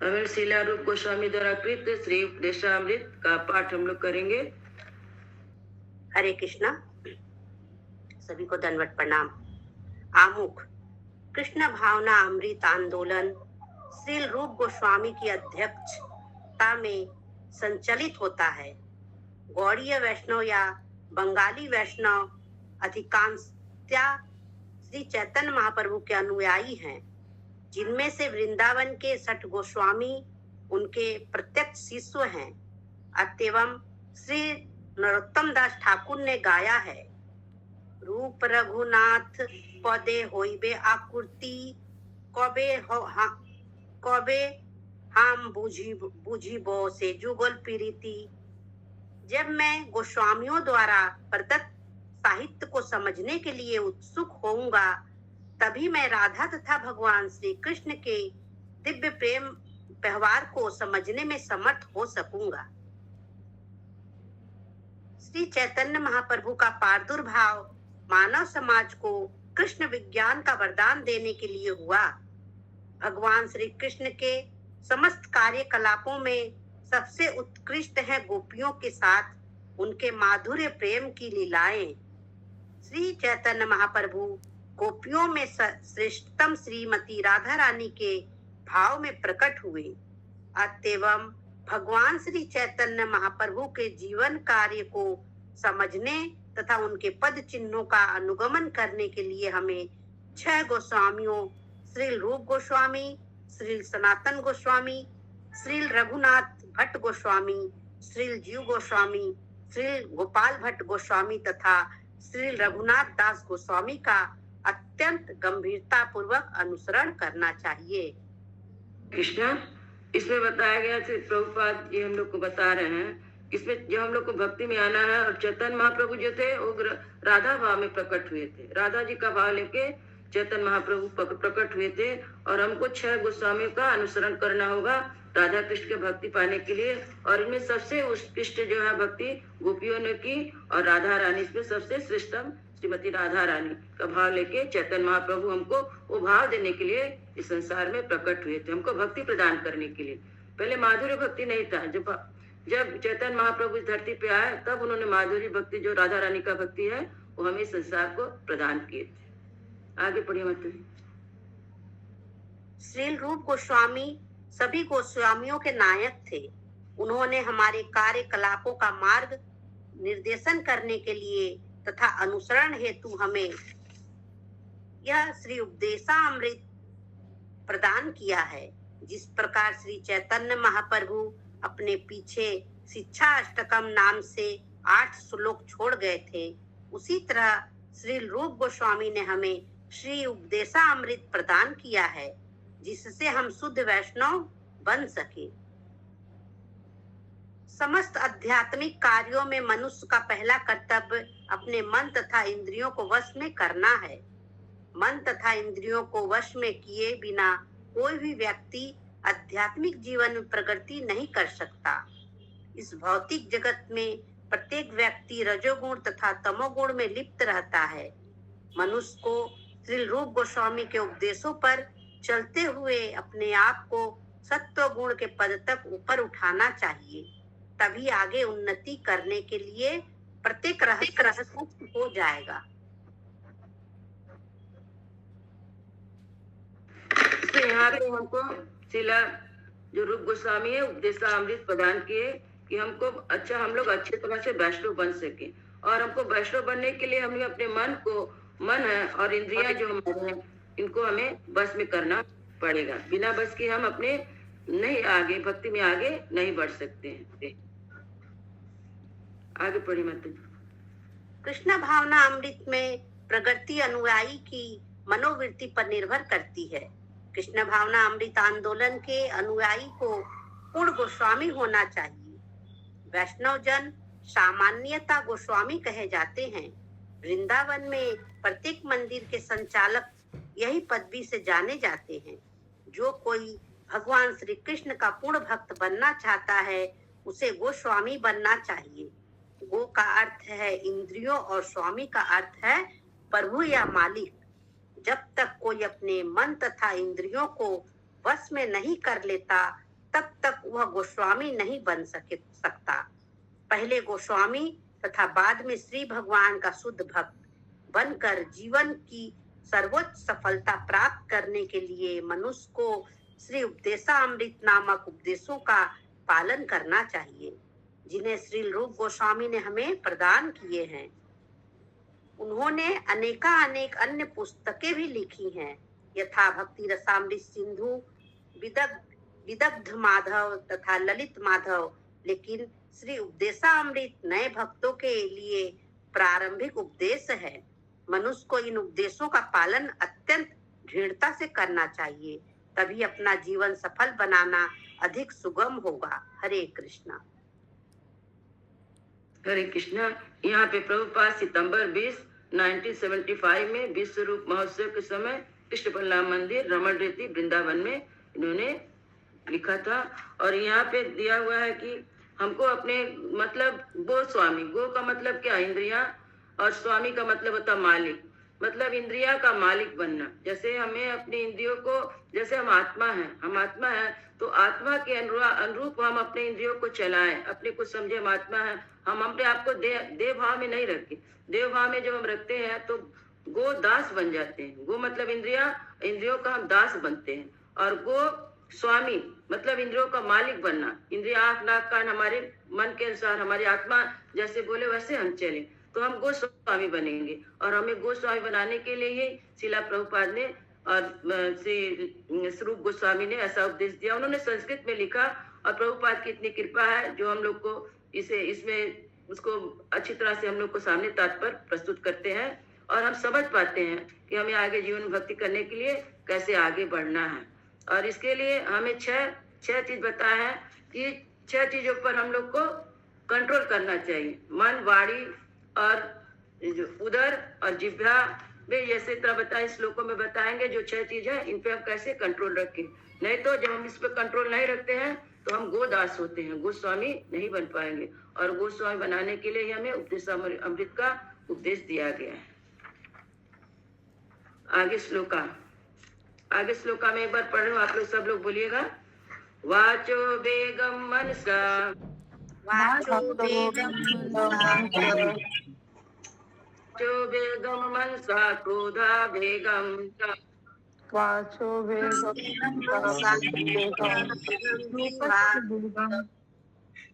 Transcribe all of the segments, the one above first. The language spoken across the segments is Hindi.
हमें शीला रूप गोस्वामी द्वारा कृत श्री उपदेशामृत का पाठ हम लोग करेंगे। हरे कृष्णा। सभी को दंडवत प्रणाम। आमुख कृष्ण भावना अमृत आंदोलन श्रील रूप गोस्वामी की अध्यक्षता में संचालित होता है। गौड़ीय वैष्णव या बंगाली वैष्णव अधिकांशतया श्री चैतन्य महाप्रभु के अनुयायी हैं, जिनमें से वृंदावन के 60 गोस्वामी उनके प्रत्यक्ष शिष्य हैं। अतएव श्री नरोत्तम दास ठाकुर ने गाया है, रूप रघुनाथ पदे होइबे आकृति कबे हम बुझिबो से जुगल प्रीति। जब मैं गोस्वामियों द्वारा प्रदत्त साहित्य को समझने के लिए उत्सुक होऊंगा, तभी मैं राधा तथा भगवान श्री कृष्ण के दिव्य प्रेम व्यवहार को समझने में समर्थ हो सकूंगा। श्री चैतन्य महाप्रभु का प्रादुर्भाव मानव समाज को कृष्ण विज्ञान का वरदान देने के लिए हुआ। भगवान श्री कृष्ण के समस्त कार्यकलापों में सबसे उत्कृष्ट है गोपियों के साथ उनके माधुर्य प्रेम की लीलाएं। श्री चैतन्य महाप्रभु गोपियों में श्रेष्ठतम श्रीमती राधा रानी के भाव में प्रकट हुए। अतएव भगवान श्री चैतन्य महाप्रभु के जीवन कार्य को समझने तथा उनके पद चिन्हों का अनुगमन करने के लिए हमें 6 गोस्वामियों श्री रूप गोस्वामी, श्री सनातन गोस्वामी, श्री रघुनाथ भट्ट गोस्वामी, श्री जीव गोस्वामी, श्री गोपाल भट्ट गोस्वामी तथा श्री रघुनाथ दास गोस्वामी का अत्यंत गंभीरता पूर्वक अनुसरण करना चाहिए। कृष्णा, इसमें बताया गया श्री प्रभुपाद जी हम लोग को बता रहे हैं, इसमें जो हम लोग को भक्ति में आना है। और चैतन्य महाप्रभु जो थे वो राधा भाव में प्रकट हुए थे। राधा जी का भाव लेके चैतन्य महाप्रभु प्रकट हुए थे। और हमको 6 गोस्वामियों का अनुसरण करना होगा राधा कृष्ण के भक्ति पाने के लिए। और इनमें सबसे उत्कृष्ट जो है भक्ति गोपियों ने की, और राधा रानी इसमें सबसे श्रेष्ठतम श्रीमती राधा रानी का भाव लेके चैतन्य महाप्रभु हमको वो भाव देने के लिए इस संसार में प्रकट हुए थे, हमको भक्ति प्रदान करने के लिए। पहले माधुर्य भक्ति नहीं था। जब चैतन्य महाप्रभु इस धरती पे आए, तब उन्होंने माधुर्य भक्ति जो राधा रानी का भक्ति है वो हमें संसार को प्रदान किए थे। आगे पढ़िए मत। श्री रूप गोस्वामी सभी गोस्वामियों के नायक थे। उन्होंने हमारे कार्यकलापों का मार्ग निर्देशन करने के लिए तथा अनुसरण हेतु हमें यह श्री उपदेशामृत प्रदान किया है। जिस प्रकार श्री चैतन्य महाप्रभु अपने पीछे शिक्षा अष्टकम नाम से 8 श्लोक छोड़ गए थे, उसी तरह श्री रूप गोस्वामी ने हमें श्री उपदेशामृत प्रदान किया है, जिससे हम शुद्ध वैष्णव बन सके। समस्त आध्यात्मिक कार्यों में मनुष्य का पहला कर्तव्य अपने मन तथा इंद्रियों को वश में करना है। मन तथा इंद्रियों को वश में किए बिना कोई भी व्यक्ति आध्यात्मिक जीवन में प्रगति नहीं कर सकता। इस भौतिक जगत में प्रत्येक व्यक्ति रजोगुण तथा तमोगुण में लिप्त रहता है। मनुष्य को श्री रूप गोस्वामी के उपदेशों पर चलते हुए अपने आप को सत्व गुण के पद तक ऊपर उठाना चाहिए, तभी आगे उन्नति करने के लिए प्रत्येक रहस्य हो जाएगा। यहाँ पे हमको शीला जो रूप गोस्वामी है उपदेशामृत प्रदान किए कि हमको हम लोग अच्छे तरह से वैष्णव बन सके। और हमको वैष्णव बनने के लिए हमें अपने मन है और इंद्रियां जो हमारे हैं, इनको हमें बस में करना पड़ेगा। बिना बस के हम अपने नहीं आगे भक्ति में आगे नहीं बढ़ सकते हैं। आगे पढ़ी मत। कृष्ण भावना अमृत में प्रगति अनुयायी की मनोवृत्ति पर निर्भर करती है। कृष्ण भावना अमृत आंदोलन के अनुयायी को पूर्ण गोस्वामी होना चाहिए। वैष्णव जन सामान्यतः गोस्वामी कहे जाते हैं। वृंदावन में प्रत्येक मंदिर के संचालक यही पदवी से जाने जाते हैं। जो कोई भगवान श्री कृष्ण का पूर्ण भक्त बनना चाहता है, उसे गोस्वामी बनना चाहिए। गो का अर्थ है इंद्रियों और स्वामी का अर्थ है प्रभु या मालिक। जब तक कोई अपने मन तथा इंद्रियों को वश में नहीं कर लेता, तब तक वह गोस्वामी नहीं बन सकता। पहले गोस्वामी तथा बाद में श्री भगवान का शुद्ध भक्त बनकर जीवन की सर्वोच्च सफलता प्राप्त करने के लिए मनुष्य को श्री उपदेशामृत नामक उपदेशों का पालन करना चाहिए, जिन्हें श्री रूप गोस्वामी ने हमें प्रदान किए हैं। उन्होंने अनेक अन्य पुस्तकें भी लिखी हैं, यथा भक्ति रसामृत सिंधु, विदग्ध माधव तथा ललित माधव। लेकिन श्री उपदेशामृत नए भक्तों के लिए प्रारंभिक उपदेश है। मनुष्य को इन उपदेशों का पालन अत्यंत दृढ़ता से करना चाहिए, तभी अपना जीवन सफल बनाना अधिक सुगम होगा। हरे कृष्णा। हरे कृष्णा। यहाँ पे प्रभुपाद सितंबर 20, 1975 में विश्व रूप महोत्सव के समय कृष्ण बलराम मंदिर रमण रेती वृंदावन में इन्होंने लिखा था। और यहाँ पे दिया हुआ है कि हमको अपने मतलब गोस्वामी, गो का मतलब क्या, इंद्रिया, और स्वामी का मतलब होता मालिक, मतलब इंद्रिया का मालिक बनना। जैसे हमें अपनी इंद्रियों को, जैसे हम आत्मा है तो आत्मा के अनुरूप हम अपने इंद्रियों को चलाएं, अपने को समझे हम आत्मा है। हम अपने आप को देव भाव में नहीं रखें। देव भाव में जब हम रखते हैं तो गो दास बन जाते हैं। गो मतलब इंद्रियों का हम दास बनते हैं। और गो स्वामी मतलब इंद्रियों का मालिक बनना। इंद्रिया, आंख, नाक, कान हमारे मन के अनुसार, हमारी आत्मा जैसे बोले वैसे हम चले तो हम गोस्वामी बनेंगे। और हमें गोस्वामी बनाने के लिए ही शिला प्रभुपाद ने और श्री स्वरूप गोस्वामी ने ऐसा उपदेश दिया। उन्होंने संस्कृत में लिखा और प्रभुपाद की इतनी कृपा है जो हम लोग को इसमें उसको अच्छी तरह से हम लोग को सामने तात्पर्य प्रस्तुत करते हैं और हम समझ पाते हैं कि हमें आगे जीवन भक्ति करने के लिए कैसे आगे बढ़ना है। और इसके लिए हमें छह चीज बताया है कि 6 चीजों पर हम लोग को कंट्रोल करना चाहिए। मन, वाणी और उदर और जिह्वा में, जैसे तरह बताए श्लोकों में बताएंगे जो 6 चीज है, इन पे हम कैसे कंट्रोल रखें। नहीं तो जब हम इस पे कंट्रोल नहीं रखते हैं तो हम गोदास होते हैं, गोस्वामी नहीं बन पाएंगे। और गोस्वामी बनाने के लिए हमें उपदेशामृत का उपदेश दिया गया है। आगे श्लोका में एक बार पढ़ लो, आप लोग सब लोग बोलिएगा। वाचो वेगम मनसा, वाचो वेगम मनसा क्रोधा वेगम, वाचो वेगम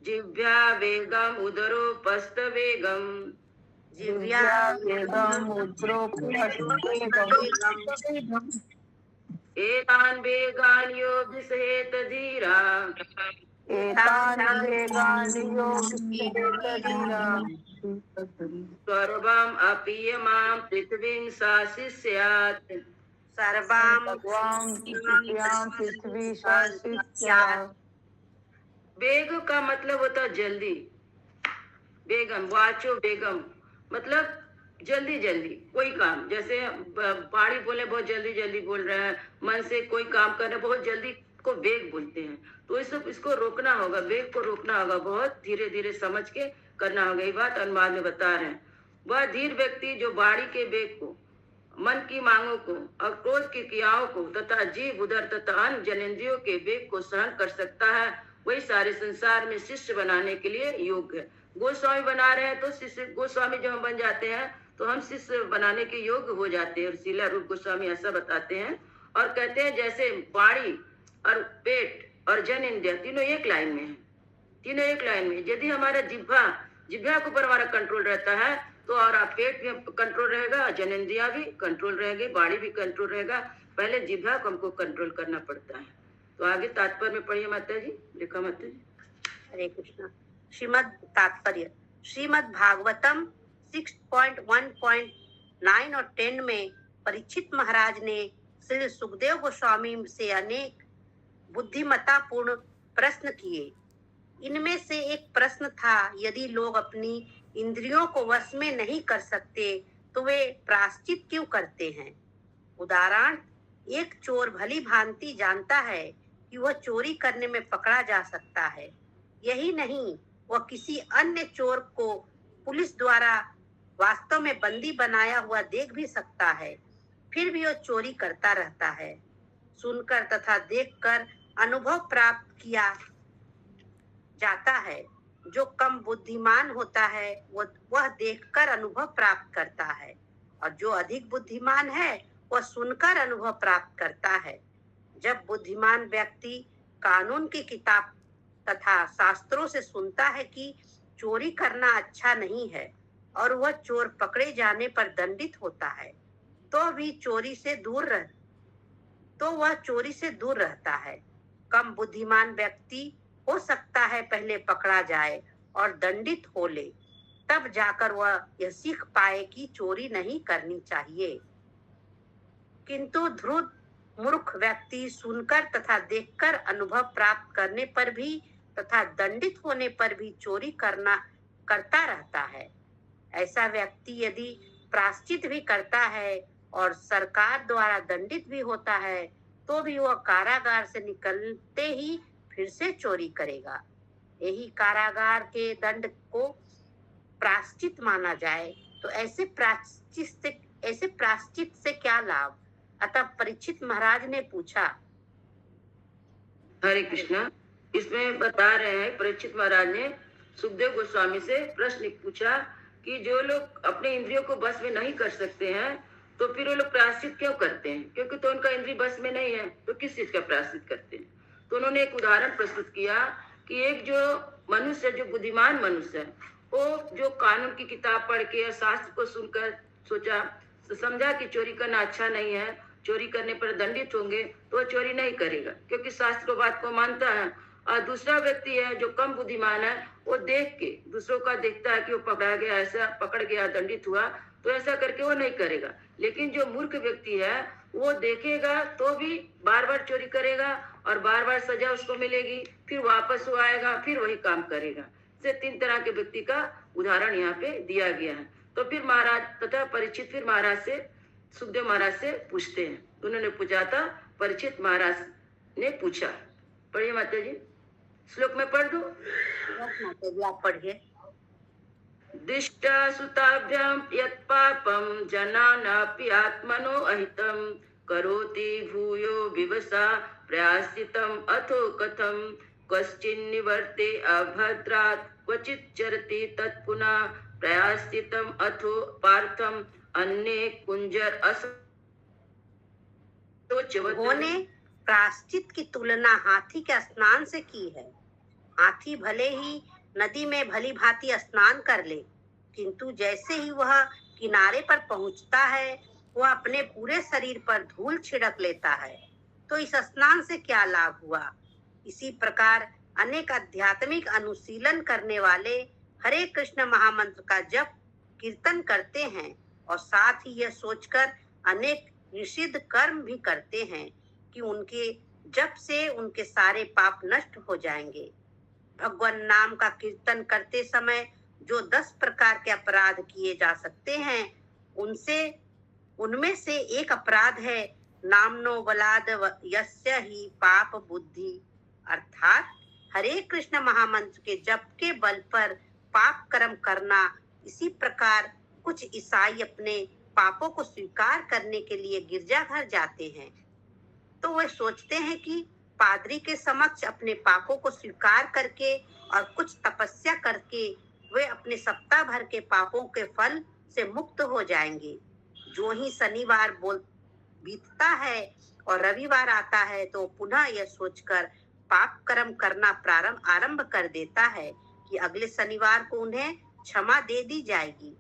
जिह्वा वेगम उदरोपस्थ वेगम, जिह्वा वेगम एतान वेगान योगिसेत धीरा, सर्वम अपीयमां पृथ्वीं शासिष्यात्, वेग का मतलब होता है जल्दी। वेगम, वाचो वेगम मतलब जल्दी कोई काम, जैसे बाड़ी बोले बहुत जल्दी बोल रहे हैं, मन से कोई काम करना बहुत जल्दी को वेग बोलते हैं। तो इसको रोकना होगा, वेग को रोकना होगा, बहुत धीरे समझ के करना होगा। ये बात अनुवाद में बता रहे हैं। वह धीर व्यक्ति जो बाड़ी के वेग को, मन की मांगों को और क्रोध की क्रियाओं को तथा जीव, उदर तथा अन्य जनेंद्रियों के वेग को सहन कर सकता है, वही सारे संसार में शिष्य बनाने के लिए योग्य है। गोस्वामी बना रहे हैं तो शिष्य, गोस्वामी जब हम बन जाते हैं तो हम शिष्य बनाने के योग्य हो जाते हैं। और शिला रूप गोस्वामी ऐसा बताते हैं और कहते हैं जैसे बाड़ी और पेट और जन इंद्रिय तीनों एक लाइन में। यदि हमारा जिह्वा के ऊपर हमारा कंट्रोल रहता है तो और पेट भी कंट्रोल रहेगा, जनेंद्रिया भी कंट्रोल रहेंगे, बाड़ी भी कंट्रोल रहेगा। पहले जिह्वा को हमको कंट्रोल करना पड़ता है। तो आगे तात्पर्य में पढ़िए माता जी, लिखा माता जी। हरे कृष्णा। श्रीमद् तात्पर्य, श्रीमद् भागवतम 6.1.9 और 10 में परीक्षित महाराज ने श्री सुखदेव गोस्वामी से अनेक बुद्धिमत्तापूर्ण प्रश्न किए। इनमें से एक प्रश्न था, यदि लोग अपनी इंद्रियों को वश में नहीं कर सकते तो वे प्रायश्चित क्यों करते हैं। उदाहरण, एक चोर भली भांति जानता है कि वह चोरी करने में पकड़ा जा सकता है, यही नहीं वह किसी अन्य चोर को पुलिस द्वारा वास्तव में बंदी बनाया हुआ देख भी सकता है, फिर भी वह चोरी करता रहता है। सुनकर तथा देखकर अनुभव प्राप्त किया जाता है। जो कम बुद्धिमान होता है वह देखकर अनुभव प्राप्त करता है, और जो अधिक बुद्धिमान है वह सुनकर अनुभव प्राप्त करता है। जब बुद्धिमान व्यक्ति कानून की किताब तथा शास्त्रों से सुनता है कि चोरी करना अच्छा नहीं है और वह चोर पकड़े जाने पर दंडित होता है, तो वह चोरी से दूर रहता है। कम बुद्धिमान व्यक्ति हो सकता है पहले पकड़ा जाए और दंडित हो ले, तब जाकर वह यह सीख पाए कि चोरी नहीं करनी चाहिए। किंतु ध्रुव मूर्ख व्यक्ति सुनकर तथा देखकर अनुभव प्राप्त करने पर भी तथा दंडित होने पर भी चोरी करता रहता है। ऐसा व्यक्ति यदि प्रायश्चित भी करता है और सरकार द्वारा दंडित भी होता है, तो भी वह कारागार से निकलते ही फिर से चोरी करेगा। यही कारागार के दंड को प्रायश्चित माना जाए, तो ऐसे प्रायश्चित से क्या लाभ? अतः परीक्षित महाराज ने पूछा। हरे कृष्णा। इसमें बता रहे हैं परीक्षित महाराज ने सुखदेव गोस्वामी से प्रश्न पूछा कि जो लोग अपने इंद्रियों को बस में नहीं कर सकते हैं, तो फिर वो लोग प्रायश्चित क्यों करते हैं? क्योंकि तो उनका इंद्रिय बस में नहीं है, तो किस चीज का प्रायश्चित करते हैं? तो उन्होंने एक उदाहरण प्रस्तुत किया कि एक जो मनुष्य, जो बुद्धिमान मनुष्य है, वो जो कानून की किताब पढ़ के शास्त्र को सुनकर समझा कि चोरी करना अच्छा नहीं है, चोरी करने पर दंडित होंगे, तो वह चोरी नहीं करेगा क्योंकि शास्त्र बात को मानता है। और दूसरा व्यक्ति है जो कम बुद्धिमान है, वो देख के दूसरों का देखता है कि वो पकड़ा गया, ऐसा पकड़ गया, दंडित हुआ, तो ऐसा करके वो नहीं करेगा। लेकिन जो मूर्ख व्यक्ति है वो देखेगा तो भी बार बार चोरी करेगा और बार बार सजा उसको मिलेगी, फिर वापस वो आएगा, फिर वही काम करेगा। से 3 तरह के व्यक्ति का उदाहरण यहाँ पे दिया गया है। तो फिर महाराज तथा परीक्षित फिर महाराज से, सुखदेव महाराज से पूछते हैं। उन्होंने पूछा था, परीक्षित महाराज ने पूछा। पढ़िए माता जी, श्लोक में पढ़ दो। आप पढ़िए। दिष्टा सुताभ्याम यत् पापम जनानापि आत्मनो अहितम करोति भूयो विवसा प्रयासितम अथो कथम कश्चिन्निवर्ते अभद्रात् क्वचित् चरति तत्पुनः प्रयासितम अथो पार्थम अन्ये कुंजर उन्होंने प्रायश्चित की तुलना हाथी के स्नान से की है। हाथी भले ही नदी में भली भांति स्नान कर ले, किंतु जैसे ही वह किनारे पर पहुंचता है, वह अपने पूरे शरीर पर धूल छिड़क लेता है। तो इस स्नान से क्या लाभ हुआ? इसी प्रकार अनेक आध्यात्मिक अनुशीलन करने वाले हरे कृष्ण महामंत्र का जप कीर्तन करते हैं और साथ ही यह सोचकर अनेक निषिद्ध कर्म भी करते हैं कि उनके जप से उनके सारे पाप नष्ट हो जाएंगे। भगवान नाम का कीर्तन करते समय जो 10 प्रकार के अपराध किए जा सकते हैं, उनमें से एक अपराध है नामनो बलाद यस्य ही पाप बुद्धि, अर्थात हरे कृष्ण महामंत्र के जप के बल पर पाप कर्म करना। इसी प्रकार कुछ ईसाई अपने पापों को स्वीकार करने के लिए गिरजाघर जाते हैं, तो वे सोचते हैं कि पादरी के समक्ष अपने पापों को स्वीकार करके और कुछ तपस्या करके वे अपने सप्ताह भर के पापों के फल से मुक्त हो जाएंगे। जो ही शनिवार बीतता है और रविवार आता है, तो पुनः यह सोचकर पाप कर्म करना आरंभ कर देता है कि अगले शनिवार को उन्हें क्षमा दे दी जाएगी।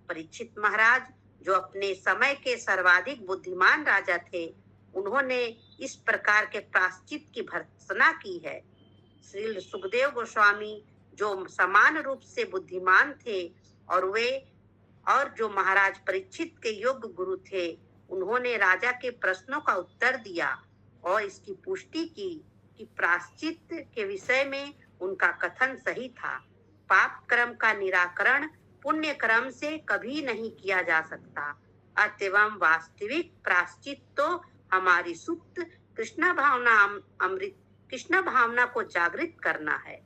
परीक्षित महाराज, जो अपने समय के सर्वाधिक बुद्धिमान राजा थे, उन्होंने इस प्रकार के प्रायश्चित की भर्त्सना की है। श्री सुखदेव गोस्वामी जो समान रूप से बुद्धिमान थे और जो महाराज परीक्षित के योग्य गुरु थे, उन्होंने राजा के प्रश्नों का उत्तर दिया और इसकी पुष्टि की कि प्रायश्चित के विषय में उनका कथन सही था। पाप कर्म का निराकरण पुण्य कर्म से कभी नहीं किया जा सकता। अतएव वास्तविक प्रायश्चित तो हमारी सुप्त कृष्ण भावना को जागृत करना है।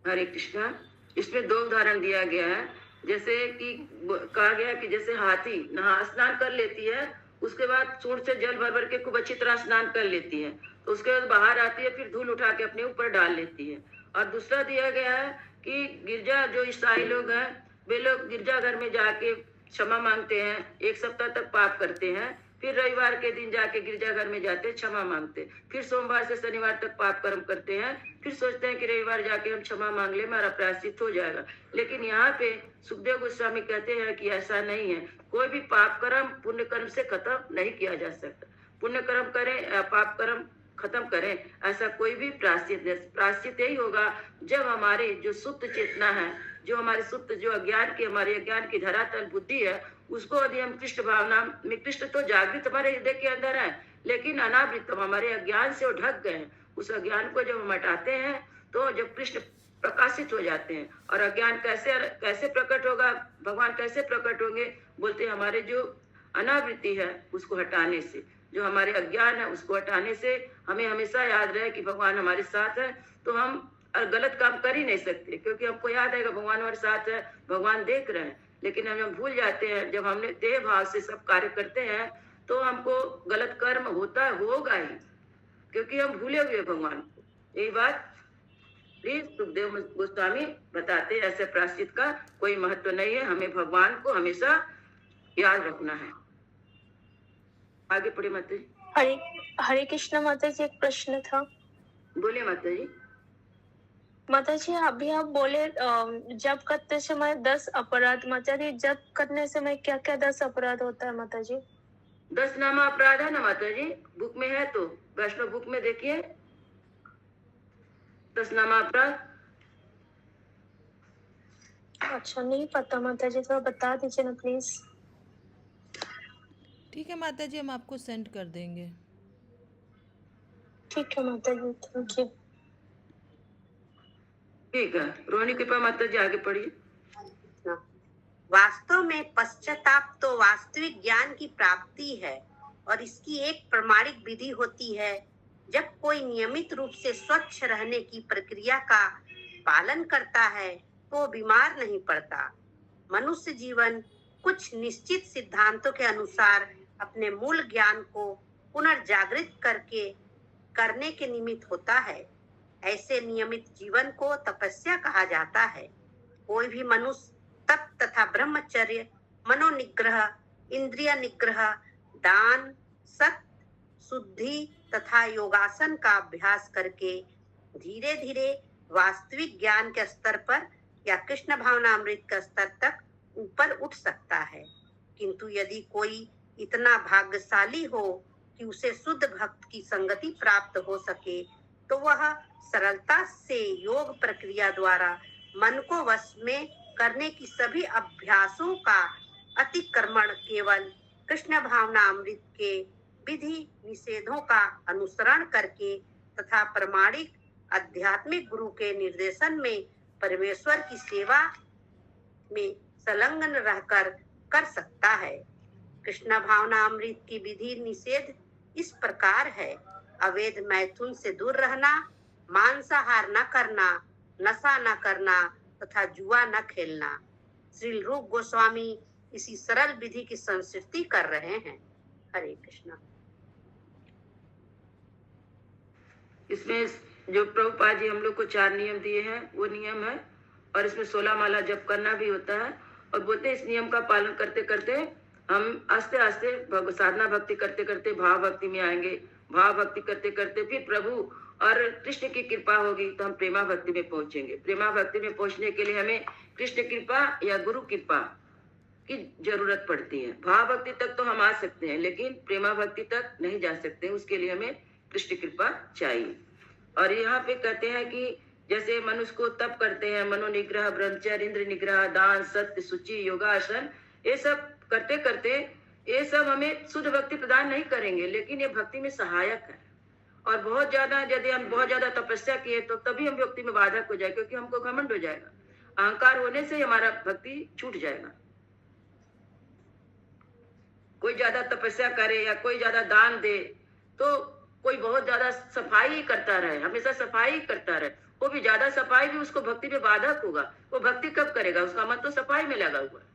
हरे कृष्णा। इसमें 2 उदाहरण दिया गया है। जैसे कि कहा गया कि जैसे हाथी स्नान कर लेती है उसके बाद सूंड से जल भर भर के खूब अच्छी तरह स्नान कर लेती है। तो उसके बाद बाहर आती है, फिर धूल उठा के अपने ऊपर डाल लेती है। और दूसरा दिया गया है कि गिरजा जो ईसाई लोग हैं वे लोग गिरजाघर में जाके क्षमा मांगते हैं, 1 सप्ताह तक पाप करते हैं, फिर रविवार के दिन जाके गिरजाघर में जाते क्षमा मांगते, फिर सोमवार से शनिवार तक पाप कर्म करते हैं, फिर सोचते हैं कि रविवार जाके हम क्षमा मांग ले, हमारा प्रायश्चित हो जाएगा। लेकिन यहाँ पे सुखदेव गोस्वामी कहते हैं कि ऐसा नहीं है। कोई भी पाप कर्म पुण्य कर्म से खत्म नहीं किया जा सकता। पुण्य कर्म करें, पाप कर्म खत्म करें, ऐसा कोई भी प्रायश्चित यही होगा जब हमारे जो सुप्त चेतना है, जो हमारे सुप्त जो हमारे अज्ञान की धरातल बुद्धि है, उसको यदि हम कृष्ण भावना में, कृष्ण तो जागृत हमारे हृदय के अंदर है, लेकिन अनावृत हमारे अज्ञान से वो ढक गए हैं। उस अज्ञान को जब हम हटाते हैं तो जब कृष्ण प्रकाशित हो जाते हैं। और अज्ञान कैसे प्रकट होगा, भगवान कैसे प्रकट होंगे, बोलते हैं हमारे जो अनावृत्ति है उसको हटाने से, जो हमारे अज्ञान है उसको हटाने से। हमें हमेशा याद रहे कि भगवान हमारे साथ है, तो हम गलत काम कर ही नहीं सकते, क्योंकि हमको याद है कि भगवान हमारे साथ है, भगवान देख रहे हैं। लेकिन हम भूल जाते हैं, जब हमने देह भाव से सब कार्य करते हैं तो हमको गलत कर्म होगा ही, क्योंकि हम भूले हुए भगवान को। यही बात प्लीज सुखदेव गोस्वामी बताते हैं, ऐसे प्रायश्चित का कोई महत्व नहीं है, हमें भगवान को हमेशा याद रखना है। आगे पढ़े माता जी। हरे हरे कृष्ण माता जी, एक प्रश्न था। बोले माता जी। माता जी अभी आप बोले जप करते समय 10 अपराध। माता जी जप करने समय क्या क्या 10 अपराध होता है माता जी? 10 नामा अपराध है ना माता जी, बुक में है, तो वैष्णव बुक में देखिए 10 नामा अपराध। अच्छा नहीं पता माता जी, थोड़ा बता दीजिए ना प्लीज। ठीक है माता जी, हम आपको सेंड कर देंगे। ठीक है माता जी, थैंक यू। ठीक है रोहिणी कृपा माता जी, आगे पढ़िए। वास्तव में पश्चाताप तो वास्तविक ज्ञान की प्राप्ति है और इसकी एक प्रमाणिक विधि होती है। जब कोई नियमित रूप से स्वच्छ रहने की प्रक्रिया का पालन करता है तो बीमार नहीं पड़ता। मनुष्य जीवन कुछ निश्चित सिद्धांतों के अनुसार अपने मूल ज्ञान को पुनर्जागृत करने के निमित्त होता है। ऐसे नियमित जीवन को तपस्या कहा जाता है। कोई भी मनुष्य तप तथा ब्रह्मचर्य, मनोनिग्रह, इंद्रिय निग्रह, दान, सत्य, शुद्धि तथा योगासन का अभ्यास करके धीरे धीरे वास्तविक ज्ञान के स्तर पर या कृष्ण भावनामृत के स्तर तक ऊपर उठ सकता है। किंतु यदि कोई इतना भाग्यशाली हो कि उसे शुद्ध भक्त की संगति प्राप्त हो सके, तो वह सरलता से योग प्रक्रिया द्वारा मन को वश में करने की सभी अभ्यासों का अतिक्रमण केवल कृष्ण भावना अमृत के विधि निषेधों का अनुसरण करके तथा प्रमाणिक आध्यात्मिक गुरु के निर्देशन में परमेश्वर की सेवा में संलग्न रहकर कर सकता है। कृष्ण भावना अमृत की विधि निषेध इस प्रकार है: अवैध मैथुन से दूर रहना, मांसाहार न करना, नशा न करना तथा जुआ न खेलना। श्री रूप गोस्वामी इसी सरल विधि की संस्तुति कर रहे हैं। हरे कृष्णा। इसमें जो प्रभुपाद जी हम लोग को 4 नियम दिए हैं वो नियम है, और इसमें 16 माला जप करना भी होता है। और बोलते हैं इस नियम का पालन करते करते हम आस्ते आस्ते साधना भक्ति करते करते भाव भक्ति में आएंगे। भाव भक्ति करते करते फिर प्रभु और कृष्ण की कृपा होगी तो हम प्रेमा भक्ति में पहुंचेंगे। प्रेमा भक्ति में पहुंचने के लिए हमें कृष्ण कृपा या गुरु कृपा की जरूरत पड़ती है। भाव भक्ति तक तो हम आ सकते हैं, लेकिन प्रेमा भक्ति तक नहीं जा सकते, उसके लिए हमें कृष्ण कृपा चाहिए। और यहाँ पे कहते हैं कि जैसे मनुष्य को तप करते हैं, मनोनिग्रह, ब्रह्मचर्य, इंद्र निग्रह, दान, सत्य, शुचि, योगासन, ये सब करते करते ये सब हमें शुद्ध भक्ति प्रदान नहीं करेंगे, लेकिन ये भक्ति में सहायक है। और बहुत ज्यादा यदि हम बहुत ज्यादा तपस्या किए तो तभी हम भक्ति में बाधक हो जाए, क्योंकि हमको घमंड हो जाएगा, अहंकार होने से हमारा भक्ति छूट जाएगा। कोई ज्यादा तपस्या करे या कोई ज्यादा दान दे, तो कोई बहुत ज्यादा सफाई करता रहे, हमेशा सफाई करता रहे, वो भी ज्यादा सफाई भी उसको भक्ति में बाधक होगा। वो भक्ति कब करेगा? उसका मन तो सफाई में लगा हुआ है।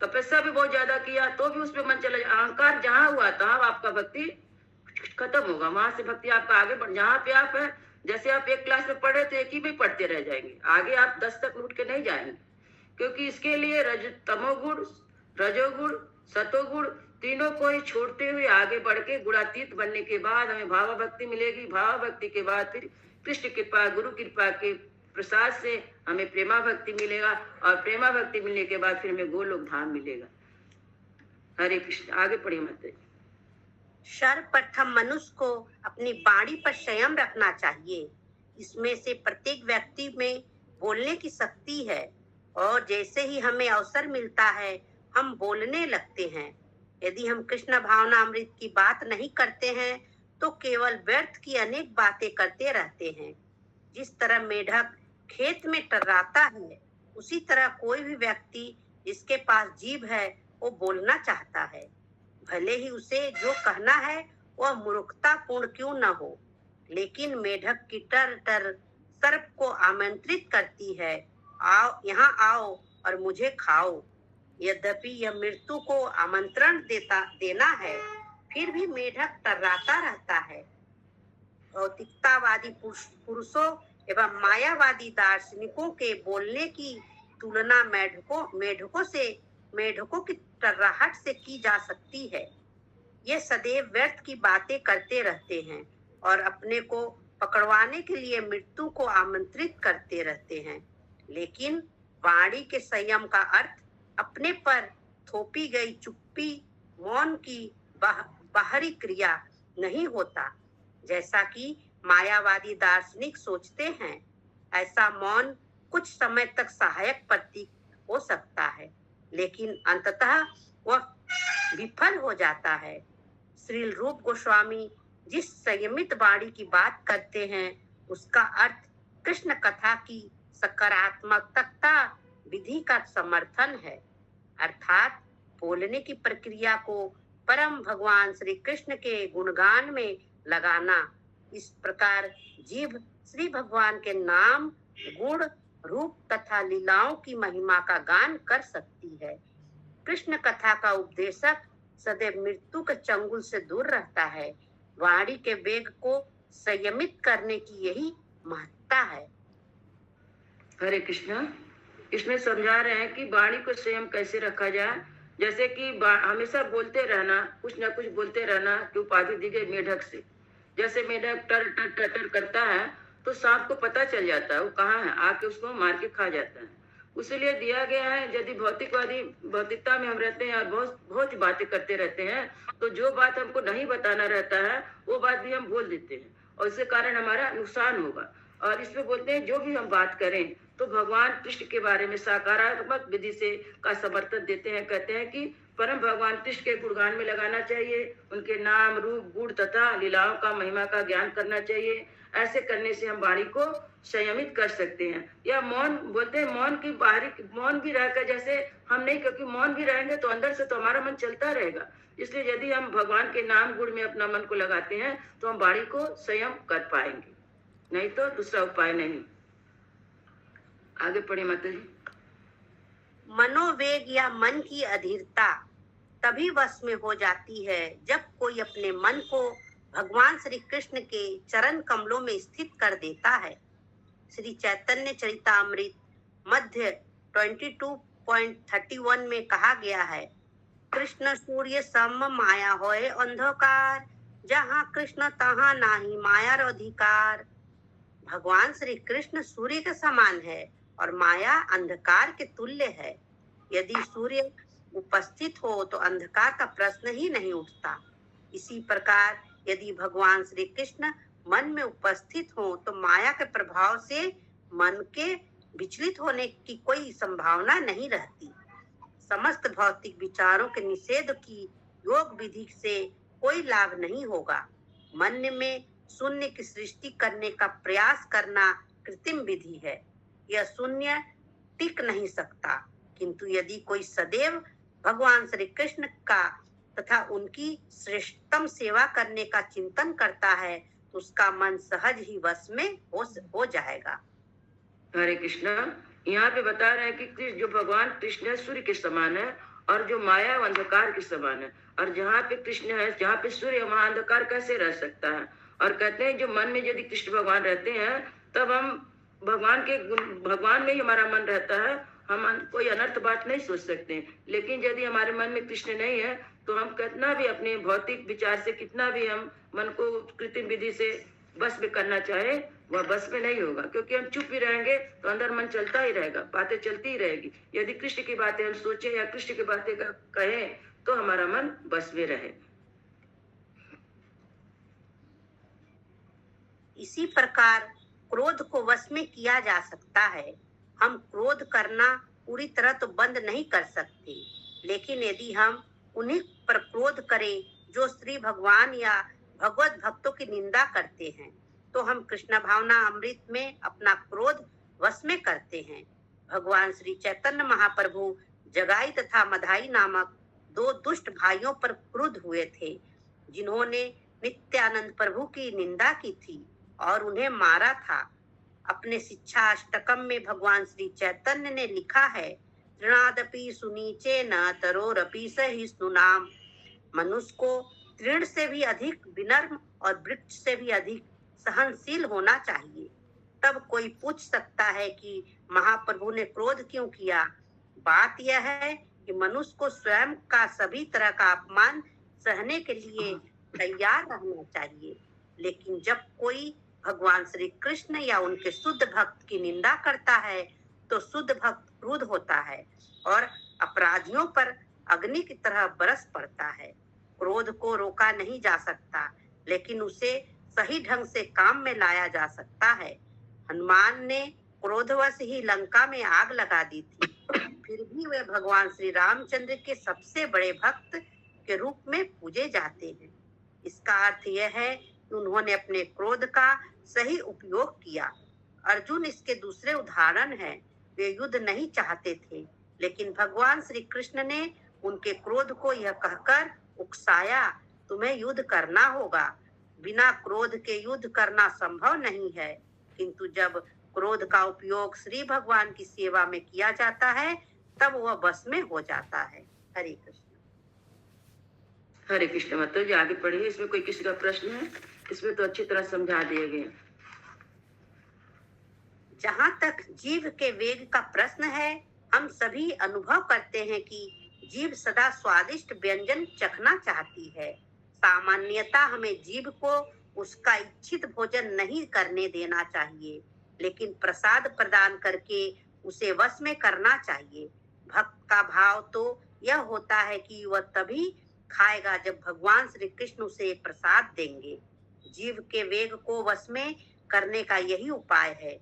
तपस्या भी बहुत ज्यादा किया तो भी उसमें मन चला अहंकार जहाँ हुआ तहाँ आपका भक्ति खत्म होगा, वहां से भक्ति आपका आगे बढ़। जहाँ पे आप है, जैसे आप एक क्लास में पढ़े तो एक ही में पढ़ते रह जाएंगे, आगे आप 10 तक लूट के नहीं जाएंगे, क्योंकि इसके लिए तमोगुण, रजोगुण, सतोगुण तीनों को ही छोड़ते हुए आगे बढ़ के गुणातीत बनने के बाद हमें भाव भक्ति मिलेगी। भाव भक्ति के बाद फिर कृष्ण कृपा, गुरु कृपा के प्रसाद से हमें प्रेमा भक्ति मिलेगा, और प्रेमा भक्ति मिलने के बाद फिर हमें गोलोक धाम मिलेगा। हरे कृष्ण। आगे पढ़िए माता जी। सर्वप्रथम मनुष्य को अपनी वाणी पर संयम रखना चाहिए। इसमें से प्रत्येक व्यक्ति में बोलने की शक्ति है, और जैसे ही हमें अवसर मिलता है हम बोलने लगते हैं। यदि हम कृष्ण भावना अमृत की बात नहीं करते हैं तो केवल व्यर्थ की अनेक बातें करते रहते हैं। जिस तरह मेढक खेत में टर्राता है, उसी तरह कोई भी व्यक्ति जिसके पास जीभ है वो बोलना चाहता है, भले ही उसे जो कहना है वह मूर्खतापूर्ण क्यों न हो। लेकिन मेढक की टर टर सर्प को आमंत्रित करती है, आओ यहाँ आओ और मुझे खाओ। यद्यपि यह मृत्यु को आमंत्रण देना है, फिर भी मेढक टर्राता रहता है। भौतिकतावादी पुरुषों एवं मायावादी दार्शनिकों के बोलने की तुलना मेढकों की टर्राहट से की जा सकती है। ये सदैव व्यर्थ की बातें करते रहते हैं और अपने को पकड़वाने के लिए मृत्यु को आमंत्रित करते रहते हैं। लेकिन वाणी के संयम का अर्थ अपने पर थोपी गई चुप्पी, मौन की बाहरी क्रिया नहीं होता, जैसा कि मायावादी दार्शनिक सोचते हैं। ऐसा मौन कुछ समय तक सहायक प्रतीक हो सकता है, लेकिन अंततः वह विफल हो जाता है। श्री रूप गोस्वामी जिस संयमित वाणी की बात करते हैं उसका अर्थ कृष्ण कथा की सकारात्मकता विधि का समर्थन है, अर्थात बोलने की प्रक्रिया को परम भगवान श्री कृष्ण के गुणगान में लगाना। इस प्रकार जीभ श्री भगवान के नाम, गुण, रूप तथा लीलाओं की महिमा का गान कर सकती है। कृष्ण कथा का उपदेशक सदैव मृत्यु के चंगुल से दूर रहता है। वाणी के वेग को संयमित करने की यही महत्ता है। हरे कृष्णा। इसमें समझा रहे हैं कि वाणी को संयम कैसे रखा जाए। जैसे कि हमेशा बोलते रहना, कुछ ना कुछ बोलते रहना की उपाधि दी गई मेढक से। जैसे मेढक टर टर टर टर करता है तो सांप को पता चल जाता है वो कहाँ है, आके उसको मार के खा जाता है। उसीलिए दिया गया है, यदि भौतिकता में हम रहते हैं और बहुत बातें करते रहते हैं, तो जो बात हमको नहीं बताना रहता है वो बात भी हम बोल देते हैं, और इसके कारण हमारा नुकसान होगा। और इसमें बोलते हैं जो भी हम बात करें तो भगवान कृष्ण के बारे में सकारात्मक विधि से का समर्थन देते हैं। कहते हैं कि परम भगवान कृष्ण के गुणगान में लगाना चाहिए, उनके नाम, रूप, गुण तथा लीलाओं का महिमा का ज्ञान करना चाहिए। ऐसे करने से हम वाणी को संयमित कर सकते हैं। या मौन बोलते हैं, मौन की बाहरी मौन भी रहकर जैसे हम नहीं, क्योंकि मौन भी रहेंगे तो अंदर से तो हमारा मन चलता रहेगा। इसलिए यदि हम भगवान के नाम गुण में अपना मन को लगाते हैं तो हम वाणी को संयम कर पाएंगे, नहीं तो दूसरा उपाय नहीं। आगे पढ़े माता जी। मनोवेग या मन की अधीरता तभी वश में हो जाती है जब कोई अपने मन को भगवान श्री कृष्ण के चरण कमलों में स्थित कर देता है। श्री चैतन्य चरितामृत मध्य 22.31 में कहा गया है, कृष्ण सूर्य सम माया होए अंधकार, जहाँ कृष्ण तहाँ नाही माया रो अधिकार। भगवान श्री कृष्ण सूर्य के समान है और माया अंधकार के तुल्य है। यदि सूर्य उपस्थित हो तो अंधकार का प्रश्न ही नहीं उठता। इसी प्रकार यदि भगवान श्री कृष्ण मन में उपस्थित हो तो माया के प्रभाव से मन के विचलित होने की कोई संभावना नहीं रहती। समस्त भौतिक विचारों के निषेध की योग विधि से कोई लाभ नहीं होगा। मन में शून्य की सृष्टि करने का प्रयास करना कृत्रिम विधि है। यह शून्य टिक नहीं सकता, किंतु यदि कोई सदैव भगवान श्री कृष्ण का तथा उनकी श्रेष्ठतम सेवा करने का चिंतन करता है तो उसका मन सहज ही वश में हो जाएगा। हरे कृष्णा। यहाँ पे बता रहे हैं कि जो भगवान कृष्ण सूर्य के समान है और जो माया और अंधकार के समान है। और जहाँ पे कृष्ण है, जहाँ पे सूर्य, वहाँ अंधकार कैसे रह सकता है? और कहते हैं जो मन में यदि कृष्ण भगवान रहते हैं तब हम भगवान में ही हमारा मन रहता है, हम कोई अनर्थ बात नहीं सोच सकते। लेकिन यदि हमारे मन में कृष्ण नहीं है तो हम कितना भी अपने भौतिक विचार से, कितना भी हम मन को कृत्रिम विधि से बस में करना चाहे, वह बस में नहीं होगा, क्योंकि हम चुप ही रहेंगे तो अंदर मन चलता ही रहेगा, बातें चलती ही रहेगी। यदि कृष्ण की बातें हम सोचें या कृष्ण की बातें कहें तो हमारा मन बस में रहे। इसी प्रकार क्रोध को वश में किया जा सकता है। हम क्रोध करना पूरी तरह तो बंद नहीं कर सकते, लेकिन यदि हम उन्हीं पर क्रोध करें जो श्री भगवान या भगवत भक्तों की निंदा करते हैं, तो हम कृष्ण भावना अमृत में अपना क्रोध वश में करते हैं। भगवान श्री चैतन्य महाप्रभु जगाई तथा मधाई नामक 2 दुष्ट भाइयों पर क्रुद्ध हुए थे, जिन्होंने नित्यानंद प्रभु की निंदा की थी और उन्हें मारा था। अपने शिक्षा अष्टकम में भगवान श्री चैतन्य ने लिखा है, तृणादपि सुनीचे न तरोरपि सहिष्णुनाम। मनुष्य को तृण से भी अधिक विनम्र और वृक्ष से भी अधिक सहनशील होना चाहिए। तब कोई पूछ सकता है कि महाप्रभु ने क्रोध क्यों किया? बात यह है कि मनुष्य को स्वयं का सभी तरह का अपमान सहने के लिए तैयार रहना चाहिए, लेकिन जब कोई भगवान श्री कृष्ण या उनके शुद्ध भक्त की निंदा करता है तो शुद्ध भक्त क्रुद्ध होता है और अपराधियों पर अग्नि की तरह बरस पड़ता है। क्रोध को रोका नहीं जा सकता, लेकिन उसे सही ढंग से काम में लाया जा सकता है। हनुमान ने क्रोधवश ही लंका में आग लगा दी थी, फिर भी वे भगवान श्री रामचंद्र के सबसे बड़े भक्त के रूप में पूजे जाते हैं। इसका अर्थ यह है कि उन्होंने अपने क्रोध का सही उपयोग किया। अर्जुन इसके दूसरे उदाहरण है। वे युद्ध नहीं चाहते थे, लेकिन भगवान श्री कृष्ण ने उनके क्रोध को यह कहकर उकसाया, तुम्हें युद्ध करना होगा। बिना क्रोध के युद्ध करना संभव नहीं है, किंतु जब क्रोध का उपयोग श्री भगवान की सेवा में किया जाता है तब वह बस में हो जाता है। हरे कृष्ण। हरे कृष्ण। मतलब जो आगे पढ़िए, इसमें कोई किसी का प्रश्न है? इसमें तो अच्छी तरह समझा दिए गए। जहाँ तक जीव के वेग का प्रश्न है, हम सभी अनुभव करते हैं कि जीभ सदा स्वादिष्ट व्यंजन चखना चाहती है। सामान्यता हमें जीभ को उसका इच्छित भोजन नहीं करने देना चाहिए, लेकिन प्रसाद प्रदान करके उसे वश में करना चाहिए। भक्त का भाव तो यह होता है कि वह तभी खाएगा जब भगवान श्री कृष्ण उसे प्रसाद देंगे। जीव के वेग को वश में करने का यही उपाय है।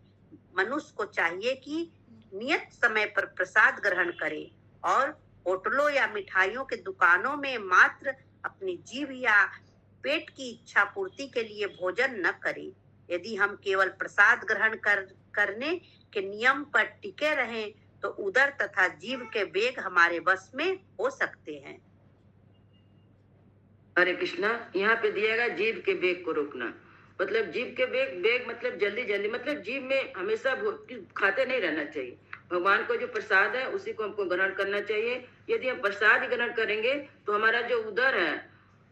मनुष्य को चाहिए कि नियत समय पर प्रसाद ग्रहण करे और होटलों या मिठाइयों के दुकानों में मात्र अपनी जीभ या पेट की इच्छा पूर्ति के लिए भोजन न करे। यदि हम केवल प्रसाद ग्रहण करने के नियम पर टिके रहें तो उदर तथा जीभ के वेग हमारे बस में हो सकते हैं। हरे कृष्णा। यहाँ पे दिएगा जीभ के वेग को रोकना। मतलब जीभ के वेग मतलब जल्दी जल्दी, मतलब जीभ में हमेशा खाते नहीं रहना चाहिए। भगवान को जो प्रसाद है उसी को हमको ग्रहण करना चाहिए। यदि हम प्रसाद ही ग्रहण करेंगे तो हमारा जो उदर है,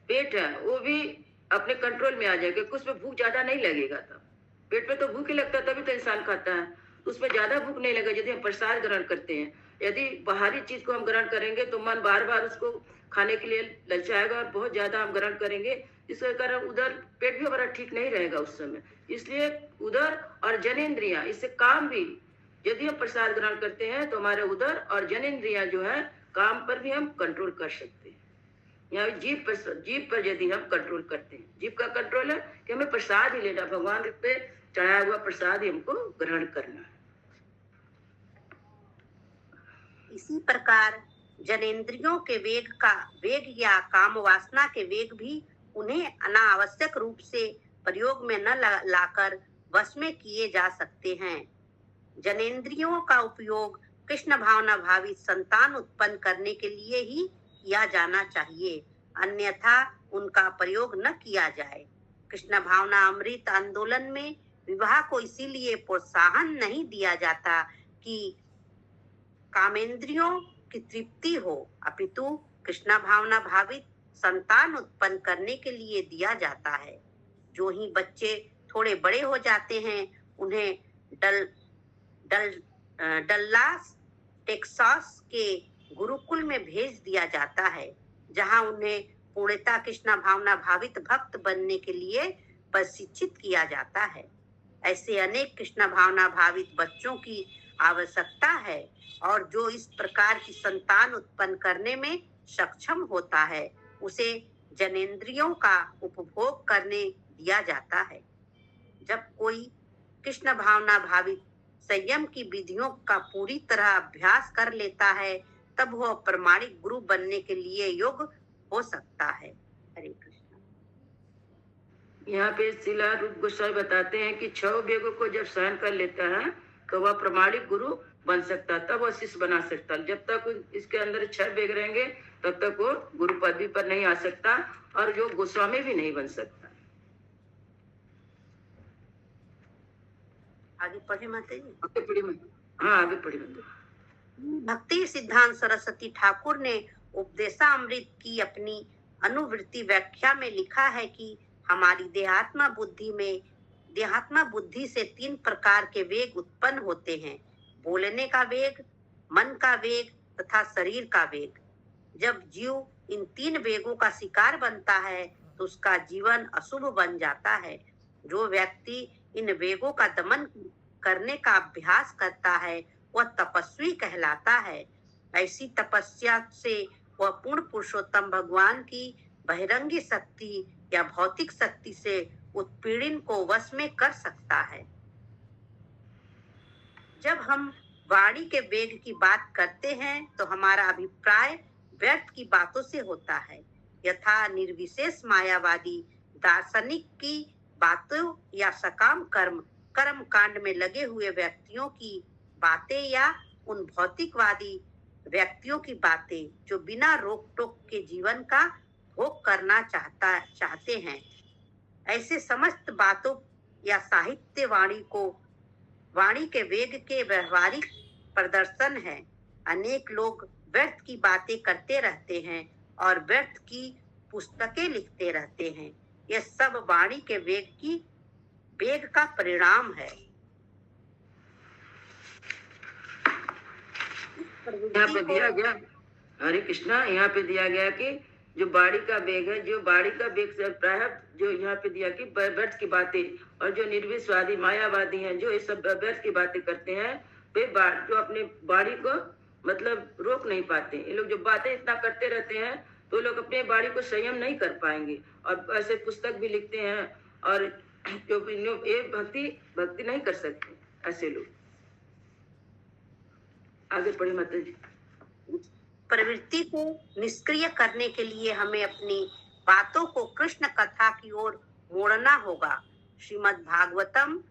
पेट है, वो भी अपने कंट्रोल में आ जाएगा। कुछ में भूख ज्यादा नहीं लगेगा। तब पेट में तो भूख ही लगता है, तभी तो इंसान खाता है। उसमें ज्यादा भूख नहीं लगेगा यदि हम प्रसाद ग्रहण करते हैं। यदि बाहरी चीज को हम ग्रहण करेंगे तो मन बार बार उसको खाने के लिए ललचाएगा और बहुत ज्यादा हम ग्रहण करेंगे, जिसके कारण उधर पेट भी हमारा ठीक नहीं रहेगा उस समय। इसलिए उदर और जनेंद्रियां, इससे काम भी, यदि हम प्रसाद ग्रहण करते हैं तो हमारे उदर और जनेंद्रियां जो है काम पर भी हम कंट्रोल कर सकते हैं। यहाँ जीभ पर यदि हम कंट्रोल करते हैं, जीभ का कंट्रोल है कि हमें प्रसाद ही लेना, भगवान पे चढ़ाया हुआ प्रसाद ही हमको ग्रहण करना है। इसी प्रकार जनेंद्रियों के वेग या काम वासना के वेग भी उन्हें अनावश्यक रूप से प्रयोग में न लाकर वश में किए जा सकते हैं। जनेंद्रियों का उपयोग कृष्ण भावना भावित संतान उत्पन्न करने के लिए ही किया जाना चाहिए, अन्यथा उनका प्रयोग न किया जाए। कृष्ण भावना अमृत आंदोलन में विवाह को इसीलिए प्रोत्साहन नहीं दिया जाता कि कामेंद्रियों की तृप्ति हो, अपितु कृष्णा भावना भावित संतान उत्पन्न करने के लिए दिया जाता है। जो ही बच्चे थोड़े बड़े हो जाते हैं, उन्हें डल्लास टेक्सास के गुरुकुल में भेज दिया जाता है, जहां उन्हें पूर्णतः कृष्णा भावना भावित भक्त बनने के लिए प्रशिक्षित किया जाता है। ऐसे अनेक कृष्णा भावना भावित बच्चों की आवश्यकता है, और जो इस प्रकार की संतान उत्पन्न करने में सक्षम होता है, उसे जनेंद्रियों का उपभोग करने दिया जाता है। जब कोई कृष्ण भावना भावित संयम की विधियों का पूरी तरह अभ्यास कर लेता है, तब वह प्रमाणिक गुरु बनने के लिए योग्य हो सकता है। हरे कृष्ण। यहाँ पे शिला रूप गोस्वामी बताते हैं कि 6 वेगों को जब सहन कर लेता है तो वह प्रमाणिक गुरु बन सकता है, तब वह शिष्य बना सकता है। जब तक इसके अंदर 6 वेग रहेंगे तब तक वो गुरु पदवी पर नहीं आ सकता, और जो गोस्वामी भी नहीं बन सकता। आगे पढ़े माता जी। आगे पढ़ी मत। हाँ, आगे पढ़ी मत। भक्ति सिद्धांत सरस्वती ठाकुर ने उपदेशामृत की अपनी अनुवृत्ति व्याख्या में लिखा है कि हमारी देहात्मा बुद्धि से 3 प्रकार के वेग उत्पन्न होते हैं: बोलने का वेग, मन का वेग तथा शरीर का वेग। जब जीव इन 3 वेगों का शिकार बनता है तो उसका जीवन अशुभ बन जाता है। जो व्यक्ति इन वेगों का दमन करने का अभ्यास करता है वह तपस्वी कहलाता है। ऐसी तपस्या से वह पूर्ण पुरुषोत्तम भगवान की बहिरंगी शक्ति या भौतिक शक्ति से उत्पीड़न को वश में कर सकता है। जब हम वाणी के वेग की बात करते हैं तो हमारा अभिप्राय व्यर्थ की बातों से होता है, यथा निर्विशेष मायावादी दार्शनिक की बातों या सकाम कर्म कांड में लगे हुए व्यक्तियों की बातें, या उन भौतिकवादी व्यक्तियों की बातें जो बिना रोक टोक के जीवन का भोग करना चाहते हैं। ऐसे समस्त बातों या साहित्य वाणी के वेग के व्यवहारिक प्रदर्शन है। अनेक लोग व्यर्थ की बातें करते रहते हैं और व्यर्थ की पुस्तकें लिखते रहते हैं। यह सब वाणी के वेग का परिणाम है। यहाँ पे दिया गया, हरे कृष्णा, यहाँ पे दिया गया कि जो बाड़ी का वेग है, जो बाड़ी का वेग से प्राय जो यहाँ पे दिया कि व्यर्थ की बातें, और जो निर्विशवादी मायावादी हैं, जो ये सब व्यर्थ की बातें करते हैं, वे जो अपने बाड़ी को मतलब रोक नहीं पाते। ये लोग जो बातें इतना करते रहते हैं तो लोग अपने बाड़ी को संयम नहीं कर पाएंगे, और ऐसे पुस्तक भी लिखते हैं, और जो ये भक्ति नहीं कर सकते ऐसे लोग। आगे पढ़े माता जी। प्रवृत्ति को निष्क्रिय करने के लिए हमें अपनी बातों को कृष्ण कथा की ओर मोड़ना होगा। श्रीमद् भागवतम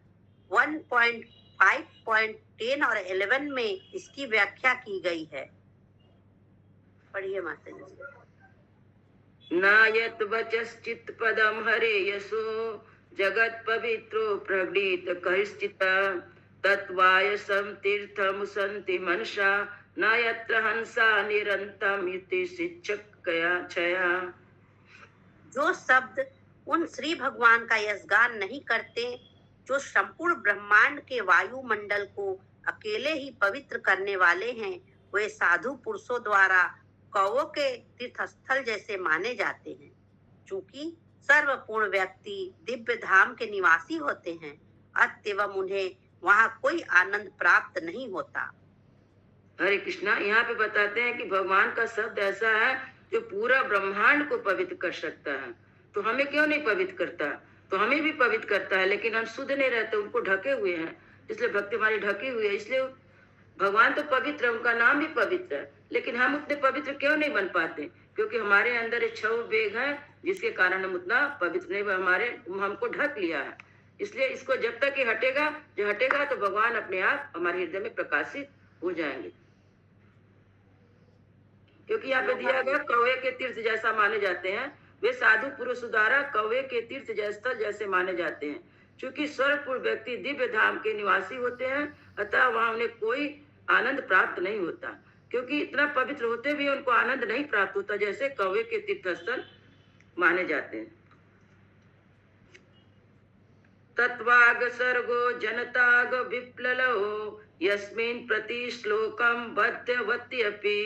1.5.10 और 11 में इसकी व्याख्या की गई है। पढ़िए माता जी। नायत वचश्चित पदम हरे यशो जगत पवित्रो प्रगृत कहिश्चित तत्वाय तीर्थम संति मनसा नायत्र हंसा निरंतम इति शिक्षकया छया। जो शब्द उन श्री भगवान का यशगान नहीं करते, जो संपूर्ण ब्रह्मांड के वायुमंडल को अकेले ही पवित्र करने वाले हैं, वे साधु पुरुषों द्वारा कौवों के तीर्थस्थल जैसे माने जाते हैं। चूंकि सर्वपूर्ण व्यक्ति दिव्य धाम के निवासी होते हैं, अतएव उन्हें वहाँ कोई आनंद प्राप्त नहीं होता। हरे कृष्णा, यहाँ पे बताते हैं कि भगवान का शब्द ऐसा है जो पूरा ब्रह्मांड को पवित्र कर सकता है। तो हमें क्यों नहीं पवित्र करता? तो हमें भी पवित्र करता है, लेकिन हम शुद्ध नहीं रहते, उनको ढके हुए हैं, इसलिए भक्ति हमारी ढकी हुई है। इसलिए भगवान तो पवित्र है, उनका नाम भी पवित्र है, लेकिन हम उतने पवित्र क्यों नहीं बन पाते? क्योंकि हमारे अंदर 6 वेग है, जिसके कारण हम उतना पवित्र नहीं, हमको ढक लिया है। इसलिए इसको जब तक ये हटेगा तो भगवान अपने आप हमारे हृदय में प्रकाशित हो जाएंगे। क्योंकि यहाँ पे दिया गया कौवे के तीर्थ जैसा माने जाते हैं, वे साधु पुरुष द्वारा कौवे के तीर्थ जैसे माने जाते हैं। क्योंकि सर्वपूर्ण व्यक्ति दिव्य धाम के निवासी होते हैं, अतः वहां उन्हें कोई आनंद प्राप्त नहीं होता। क्योंकि इतना पवित्र होते भी उनको आनंद नहीं प्राप्त होता जैसे कौवे के तीर्थस्थल माने जाते हैं। तत्वाग सर्गो जनताग विप्ललो यस्मिन् प्रति श्लोकं बध्यवति अपि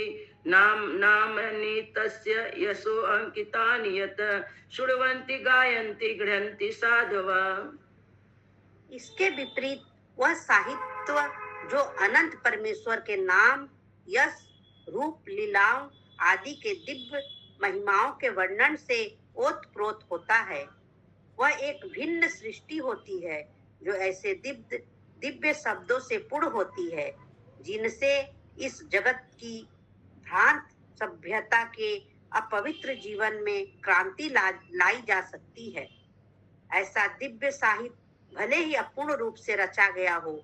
नामनि तस्य यशो अंकितानि यत शृण्वन्ति गायन्ति गृह्णन्ति साधवा। इसके विपरीत वह साहित्य जो अनंत परमेश्वर के नाम, यश, रूप, लीलाओं आदि के दिव्य महिमाओं के वर्णन से ओतप्रोत होता है, वह एक भिन्न सृष्टि होती है जो ऐसे दिव्य शब्दों से पूर्ण होती है जिनसे इस जगत की भ्रांत सभ्यता के अपवित्र जीवन में क्रांति लाई जा सकती है। ऐसा दिव्य साहित्य भले ही अपूर्ण रूप से रचा गया हो,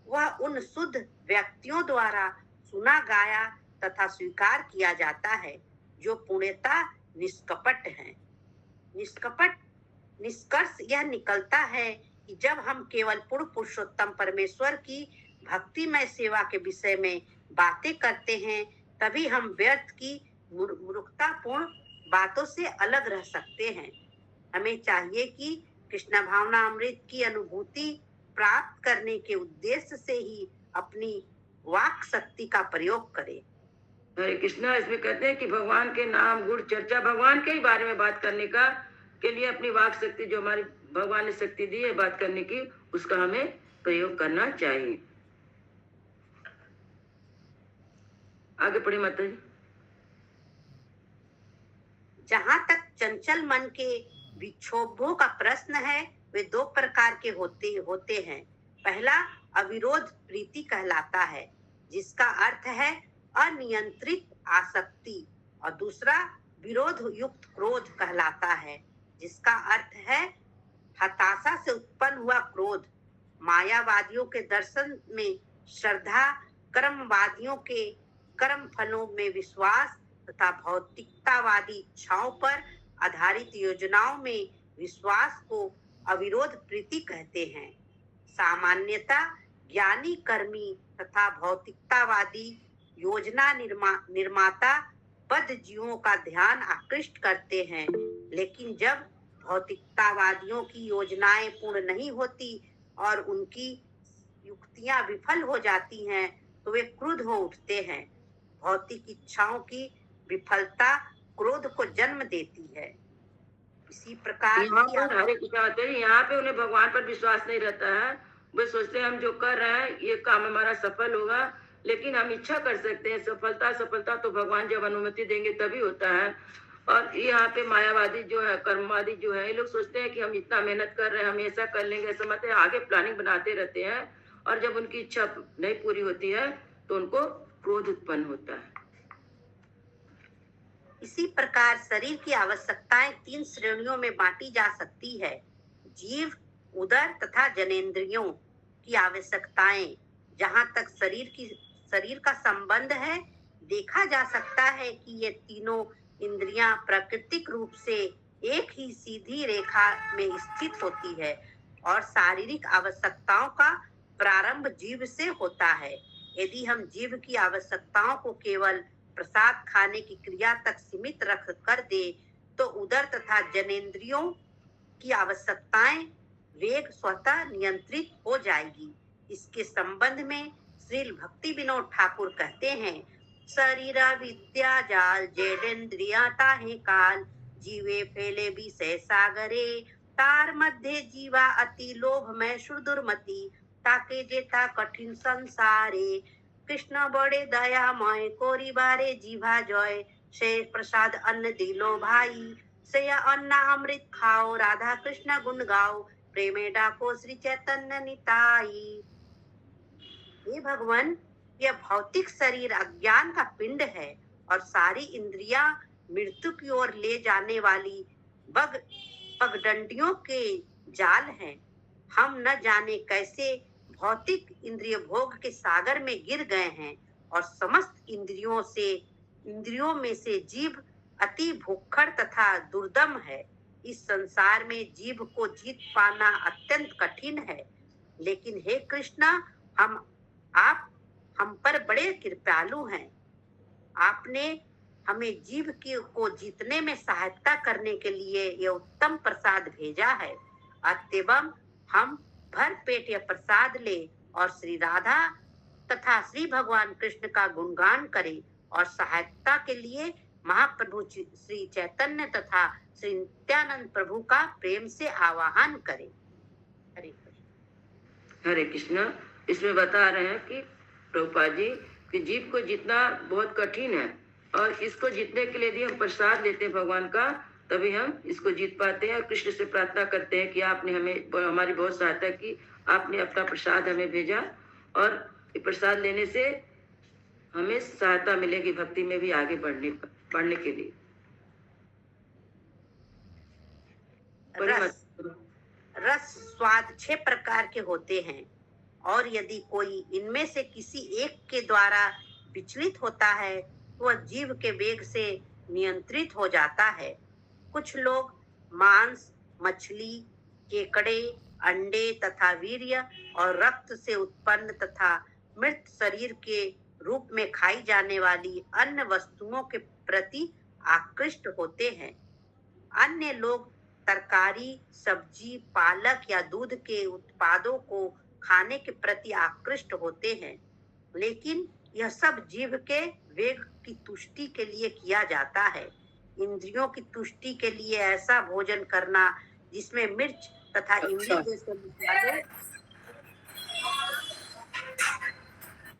वह उन शुद्ध व्यक्तियों द्वारा सुना, गाया तथा स्वीकार किया जाता है जो पूर्णतः निष्कपट है। निष्कर्ष यह निकलता है कि जब हम केवल पूर्ण पुरुषोत्तम परमेश्वर की भक्तिमय सेवा के विषय में बातें करते हैं, तभी हम व्यर्थ की मूर्खतापूर्ण बातों से अलग रह सकते हैं। हमें चाहिए कि कृष्ण भावना अमृत की अनुभूति प्राप्त करने के उद्देश्य से ही अपनी वाक शक्ति का प्रयोग करें। हरे कृष्णा। इसमें कहते हैं कि भगवान के नाम, गुण, चर्चा, भगवान के ही बारे में बात करने का के लिए अपनी वाक शक्ति जो हमारी भगवान ने शक्ति दी है बात करने की, उसका हमें प्रयोग करना चाहिए। आगे पढ़े माता जी। जहाँ तक चंचल मन के विक्षोभों का प्रश्न है, वे दो प्रकार के होते हैं। पहला अविरोध प्रीति कहलाता है, जिसका अर्थ है अनियंत्रित आसक्ति, और दूसरा विरोध युक्त क्रोध कहलाता है, जिसका अर्थ है हताशा से उत्पन्न हुआ क्रोध। मायावादियों के दर्शन में श्रद्धा, कर्मवादियों के कर्म फलों में विश्वास तथा भौतिकतावादी इच्छाओं पर आधारित योजनाओं में विश्वास को अविरोध प्रीति कहते हैं। सामान्यतः ज्ञानी, कर्मी तथा भौतिकतावादी योजना निर्माता बद्ध जीवों का ध्यान आकृष्ट करते हैं, लेकिन जब भौतिकतावादियों की योजनाएं पूर्ण नहीं होती और उनकी युक्तियां विफल हो जाती हैं, तो वे क्रुद्ध हो उठते हैं। भौतिक इच्छाओं की विफलता क्रोध को जन्म देती है। इसी प्रकार हरे कृष्णा, यहाँ पे उन्हें भगवान पर विश्वास नहीं रहता है। वे सोचते हैं हम जो कर रहे हैं ये काम हमारा सफल होगा, लेकिन हम इच्छा कर सकते हैं। सफलता तो भगवान जब अनुमति देंगे तभी होता है। और यहाँ पे मायावादी जो है, कर्मवादी जो है, ये लोग सोचते हैं कि हम इतना मेहनत कर रहे हैं, हम ऐसा कर लेंगे, ऐसा मत है, आगे प्लानिंग बनाते रहते हैं, और जब उनकी इच्छा नहीं पूरी होती है तो उनको क्रोध उत्पन्न होता है। इसी प्रकार शरीर की आवश्यकताएं 3 श्रेणियों में बांटी जा सकती है। जीव, उदर तथा जनेंद्रियों की आवश्यकताएं। जहां तक शरीर का संबंध है, देखा जा सकता है कि ये तीनों इंद्रियां प्राकृतिक रूप से एक ही सीधी रेखा में स्थित होती है, और शारीरिक आवश्यकताओं का प्रारंभ जीव से होता है। यदि हम जीव की आवश्यकताओं को केवल प्रसाद खाने की क्रिया तक सीमित रख कर दे, तो उदर तथा जनेंद्रियों की आवश्यकताएं वेग स्वतः नियंत्रित हो जाएगी। इसके संबंध में श्रील भक्ति विनोद ठाकुर कहते हैं, शरीरा विद्या जाल जेडेंद्रिया ताहे काल, जीवे फैले विषय सागरे, तार मध्य जीवा अति लोभ में सुदुर्मति, ताके जेता कठिन संसारे, कृष्ण बड़े दयामय कोरी बारे जीवा जय, से प्रसाद अन्न दिलो भाई, से अन्ना अमृत खाओ, राधा कृष्ण गुण गाओ, प्रेमे डाको श्री चैतन्य निताई। हे भगवान, यह भौतिक शरीर अज्ञान का पिंड है और सारी इंद्रियां मृत्यु की ओर ले जाने वाली पगडंडियों के जाल हैं। हम न जाने कैसे भौतिक इंद्रिय भोग के सागर में गिर गए हैं, और समस्त इंद्रियों में से जीव अति भूखड़ तथा दुर्दम है। इस संसार में जीव को जीत पाना अत्यंत कठिन है, लेकिन हे कृष्णा, आप हम पर बड़े कृपालु हैं। आपने हमें जीव को जीतने में सहायता करने के लिए यह उत्तम प्रसाद भेजा है। अतएव हम भर पेट यह प्रसाद ले और श्री राधा तथा श्री भगवान कृष्ण का गुणगान करें और सहायता के लिए महाप्रभु श्री चैतन्य तथा श्री नित्यानंद प्रभु का प्रेम से आवाहन करें। हरे कृष्ण। हरे कृष्ण। इसमें बता रहे हैं कि प्रभुपाद जी कि जीव को जीतना बहुत कठिन है और इसको जीतने के लिए यदि हम प्रसाद लेते हैं भगवान का, तभी हम इसको जीत पाते हैं। और कृष्ण से प्रार्थना करते हैं कि आपने हमें हमारी बहुत सहायता की, आपने अपना प्रसाद हमें भेजा और ये प्रसाद लेने से हमें सहायता मिलेगी भक्ति में भी आगे बढ़ने के लिए। रस स्वाद 6 प्रकार के होते हैं और यदि कोई इनमें से किसी एक के द्वारा विचलित होता है तो वह जीव के वेग से नियंत्रित हो जाता है। कुछ लोग मांस, मछली, केकड़े, अंडे तथा वीर्य और रक्त से उत्पन्न तथा मृत शरीर के रूप में खाई जाने वाली अन्य वस्तुओं के प्रति आकृष्ट होते हैं। अन्य लोग तरकारी, सब्जी, पालक या दूध के उत्पादों को खाने के प्रति आकृष्ट होते हैं, लेकिन यह सब जीव के वेग की तुष्टि के लिए किया जाता है। इंद्रियों की तुष्टि के लिए ऐसा भोजन करना जिसमें मिर्च तथा इमली जैसे मसाले,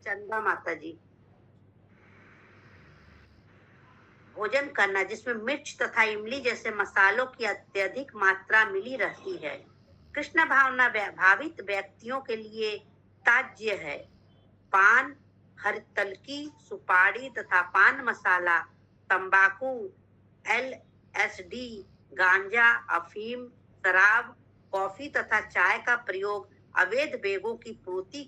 चंदा माता जी, भोजन करना जिसमें मिर्च तथा इमली जैसे मसालों की अत्यधिक मात्रा मिली रहती है, कृष्ण भावना भावित व्यक्तियों के लिए त्याज्य है। पान, हरितलकी, सुपारी तथा पान मसाला, तंबाकू, LSD, गांजा, अफीम, शराब, कॉफी तथा चाय का प्रयोग अवैध वेगों की पूर्ति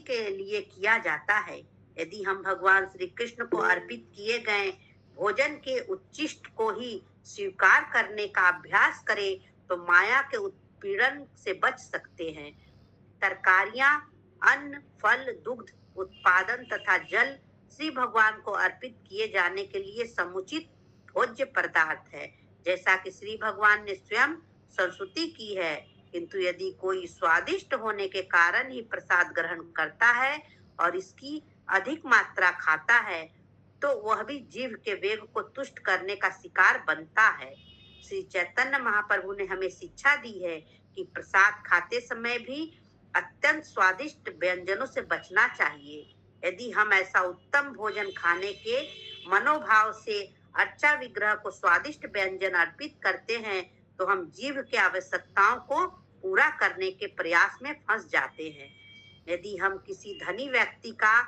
के लिए किया जाता है। यदि हम भगवान श्री कृष्ण को अर्पित किए गए भोजन के उच्चिष्ट को ही स्वीकार करने का अभ्यास करें तो माया के उत्पीड़न से बच सकते हैं। तरकारियां, अन्न, फल, दुग्ध उत्पादन तथा जल श्री भगवान को अर्पित किए जाने के लिए समुचित भोज्य पदार्थ है, जैसा कि श्री भगवान ने स्वयं संस्तुति की है। किंतु यदि कोई स्वादिष्ट होने के कारण ही प्रसाद ग्रहण करता है और इसकी अधिक मात्रा खाता है तो वह भी जीव के वेग को तुष्ट करने का शिकार बनता है। श्री चैतन्य महाप्रभु ने हमें शिक्षा दी है कि प्रसाद खाते समय भी अत्यंत स्वादिष्ट व्यंजनों से बचना चाहिए। यदि हम ऐसा उत्तम भोजन खाने के मनोभाव से अर्चा विग्रह को स्वादिष्ट व्यंजन अर्पित करते हैं तो हम जीव की आवश्यकताओं को पूरा करने के प्रयास में फंस जाते हैं। यदि हम किसी धनी व्यक्ति का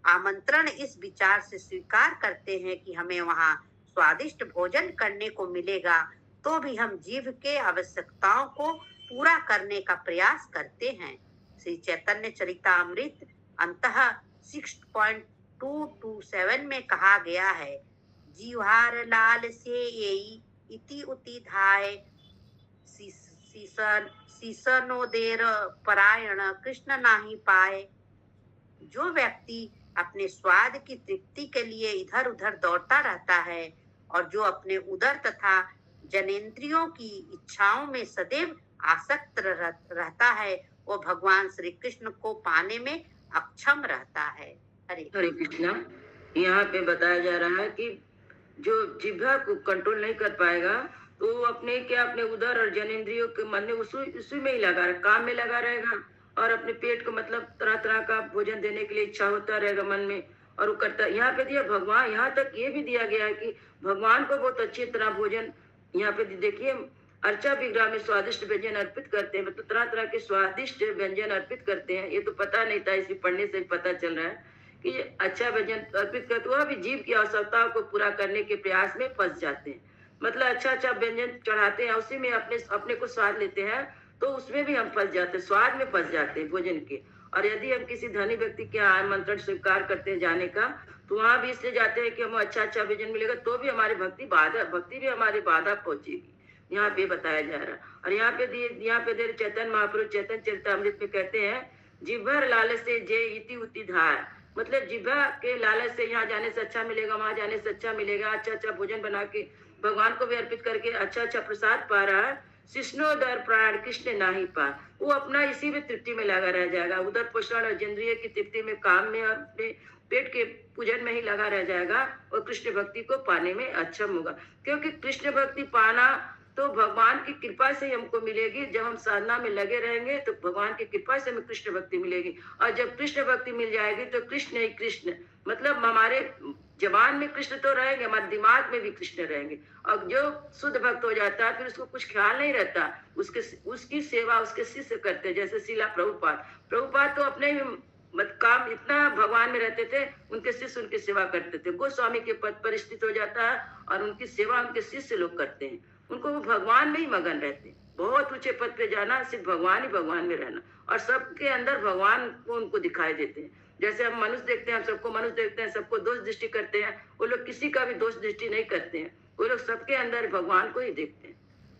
आमंत्रण इस विचार से स्वीकार करते हैं कि हमें वहां स्वादिष्ट भोजन करने को मिलेगा, तो भी हम जीव के आवश्यकताओं को पूरा करने का प्रयास करते हैं। श्री चैतन्य चरितामृत अंतः 6.227 में कहा गया है, जीवार लाल से यही इति उति धाय सीसनो देर परायण कृष्ण नाही पाए। जो व्यक्ति अपने स्वाद की तृप्ति के लिए इधर उधर दौड़ता रहता है और जो अपने उदर तथा जनेंद्रियों की इच्छाओं में सदैव आसक्त रहता है, वो भगवान श्री कृष्ण को पाने में अक्षम रहता है। हरे कृष्णा। यहाँ पे बताया जा रहा है कि जो जिह्वा को कंट्रोल नहीं कर पाएगा तो वो अपने उदर और जनेंद्रियों के मन में उसी में ही लगा रहे, काम में लगा रहेगा और अपने पेट को मतलब तरह तरह का भोजन देने के लिए इच्छा होता रहेगा मन में और वो करता। यहाँ पे दिया भगवान, यहाँ तक ये भी दिया गया है कि भगवान को बहुत अच्छी तरह भोजन, यहाँ पे देखिए अर्चा विग्रह में स्वादिष्ट व्यंजन अर्पित करते हैं, मतलब तरह तरह के स्वादिष्ट व्यंजन अर्पित करते हैं। ये तो पता नहीं था, इसी पढ़ने से पता चल रहा है कि अच्छा व्यंजन अर्पित करते वह भी जीव की आवश्यकताओं को पूरा करने के प्रयास में फंस जाते हैं। मतलब अच्छा व्यंजन चढ़ाते हैं, उसी में अपने को स्वाद लेते हैं, तो उसमें भी हम फंस जाते हैं, स्वाद में फंस जाते हैं भोजन के। और यदि हम किसी धनी व्यक्ति के आमंत्रण स्वीकार करते हैं जाने का, तो वहां भी इसलिए जाते हैं कि हमें अच्छा व्यंजन मिलेगा, तो भी हमारी भक्ति भी हमारी बाधा पहुंचेगी। यहाँ पे बताया जा रहा है। और यहाँ पे चैतन्य महाप्रभु चैतन्य चरितामृत में कहते हैं, जिह्वर लाल से जे इति उति धार, मतलब जिह्वा के लालच से यहाँ जाने से अच्छा मिलेगा, वहां जाने से अच्छा मिलेगा, अच्छा अच्छा भोजन बना के भगवान को भी अर्पित करके अच्छा अच्छा प्रसाद पा रहा है। शिष्णोदर प्राण कृष्ण नाही पार, वो अपना इसी में तृप्ति में लगा रह जाएगा, उधर पोषण और इंद्रिय की तृप्ति में, काम में, अपने पेट के पूजन में ही लगा रह जाएगा और कृष्ण भक्ति को पाने में अक्षम होगा। क्योंकि कृष्ण भक्ति पाना तो भगवान की कृपा से ही हमको मिलेगी। जब हम साधना में लगे रहेंगे तो भगवान की कृपा से हमें कृष्ण भक्ति मिलेगी, और जब कृष्ण भक्ति मिल जाएगी तो कृष्ण ही कृष्ण, मतलब हमारे जबान में कृष्ण तो रहेंगे, हमारे दिमाग में भी कृष्ण रहेंगे। और जो शुद्ध भक्त हो जाता है फिर उसको कुछ ख्याल नहीं रहता, उसकी सेवा उसके शिष्य करते हैं। जैसे शिला प्रभुपाद तो अपने ही काम इतना भगवान में रहते थे, उनके शिष्य उनकी सेवा करते थे। गोस्वामी के पद पर स्थित हो जाता है और उनकी सेवा उनके शिष्य लोग करते हैं, उनको वो भगवान में ही मगन रहते हैं। बहुत ऊंचे पद पे जाना, सिर्फ भगवान ही भगवान में रहना, और सबके अंदर भगवान को उनको दिखाई देते हैं। जैसे हम मनुष्य देखते हैं, हम सबको मनुष्य देखते हैं, सबको दोष दृष्टि करते हैं, वो लोग किसी का भी दोष दृष्टि नहीं करते हैं, वो लोग सबके अंदर भगवान को ही देखते हैं।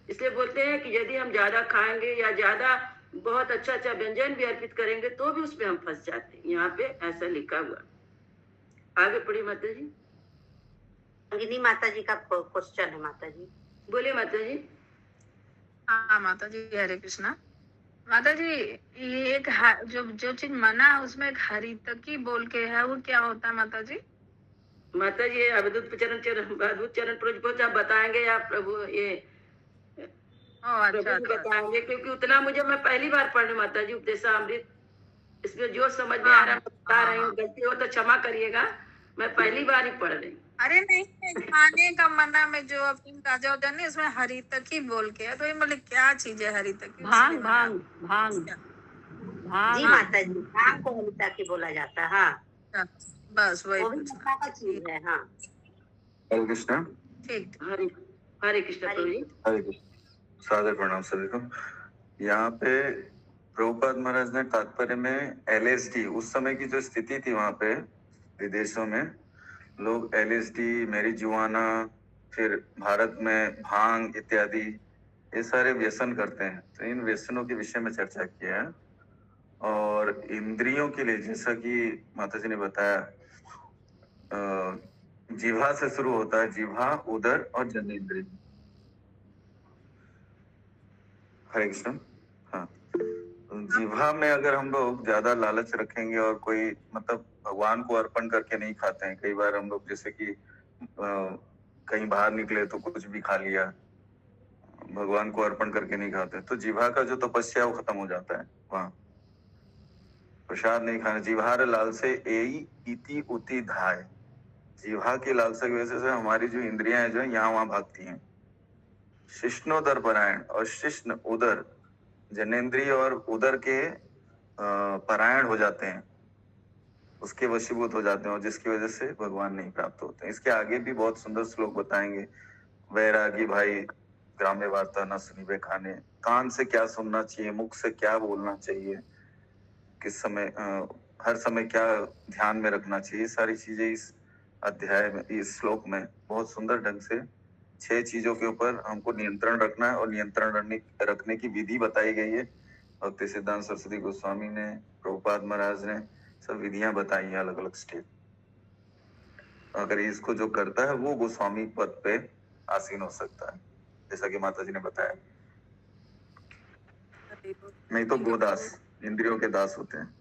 इसलिए बोलते हैं कि यदि हम ज्यादा खाएंगे या ज्यादा बहुत अच्छा अच्छा व्यंजन भी अर्पित करेंगे तो भी उसमें हम फंस जाते हैं। यहाँ पे ऐसा लिखा हुआ। आगे पढ़ी माता जी। अंगिनी माता जी का क्वेश्चन है माता जी। बोलिए माता जी। हाँ माता जी, हरे कृष्णा। माता जी, ये एक जो चीज मना है उसमें एक हरितकी बोल के है, वो क्या होता है माता जी? माता जी अवधूत चरण प्रभु आप बताएंगे या प्रभु ये अच्छा, प्रभु बताएंगे, क्योंकि उतना मुझे, मैं पहली बार पढ़ रही माता जी उपदेशामृत, इसमें जो समझ में आ रहा है बता रही हूँ, गलती हो तो क्षमा करिएगा, मैं पहली बार ही पढ़ रही हूँ। अरे नहीं, खाने का मना में जो अपनी ताजा होता है ना, इसमें हरितकी बोल के है, तो ये मतलब क्या चीज है हरितकी? भांग भांग भांग जी माता जी, भांग को हरितकी बोला जाता है। हाँ, बस वही वो भी माता का चीज है। हाँ, हरे कृष्णा। ठीक। हरे कृष्णा प्रभु जी। हरे कृष्ण। सादर प्रणाम सभी को। यहाँ पे प्रभुपाद महाराज ने तात्पर्य में LSD, उस समय की जो स्थिति थी वहां पे विदेशों में, लोग LSD, मैरिजुआना, फिर भारत में भांग इत्यादि, ये सारे व्यसन करते हैं। तो इन व्यसनों के विषय में चर्चा किया है। और इंद्रियों के लिए, जैसा कि माता जी ने बताया, जिह्वा से शुरू होता है, जिह्वा, उदर और जनेंद्रिय। हरे कृष्ण। हाँ, जिह्वा में अगर हम लोग ज्यादा लालच रखेंगे और कोई मतलब भगवान को अर्पण करके नहीं खाते हैं, कई बार हम लोग जैसे कि कहीं बाहर निकले तो कुछ भी खा लिया, भगवान को अर्पण करके नहीं खाते, तो जिह्वा का जो तपस्या वो खत्म हो जाता है। वहाँ प्रसाद नहीं खाना। जिह्वार लाल से एई इति उति धाय, जिह्वा की लालसा की वजह से हमारी जो इंद्रियां हैं जो यहाँ वहां भागती हैं। शिष्णोदर परायण, और शिष्ण उदर, जनेंद्रिय और उदर के परायण हो जाते हैं, उसके वशीभूत हो जाते हैं, और जिसकी वजह से भगवान नहीं प्राप्त होते हैं। इसके आगे भी बहुत सुंदर श्लोक बताएंगे। वैरागी भाई ग्राम्य वार्ता न सुनिबे खाने, कान से क्या सुनना चाहिए, मुख से क्या बोलना चाहिए, किस समय हर समय क्या ध्यान में रखना चाहिए, सारी चीजें इस अध्याय में, इस श्लोक में बहुत सुंदर ढंग से 6 चीजों के ऊपर हमको नियंत्रण रखना है, और नियंत्रण रखने की विधि बताई गई है। भक्ति सिद्धांत सरस्वती गोस्वामी ने, प्रभुपाद महाराज ने सब विधियां बताई हैं, अलग अलग स्टेप। अगर इसको जो करता है वो गोस्वामी पद पे आसीन हो सकता है, जैसा कि माता जी ने बताया। नहीं तो गोदास, इंद्रियों के दास होते हैं।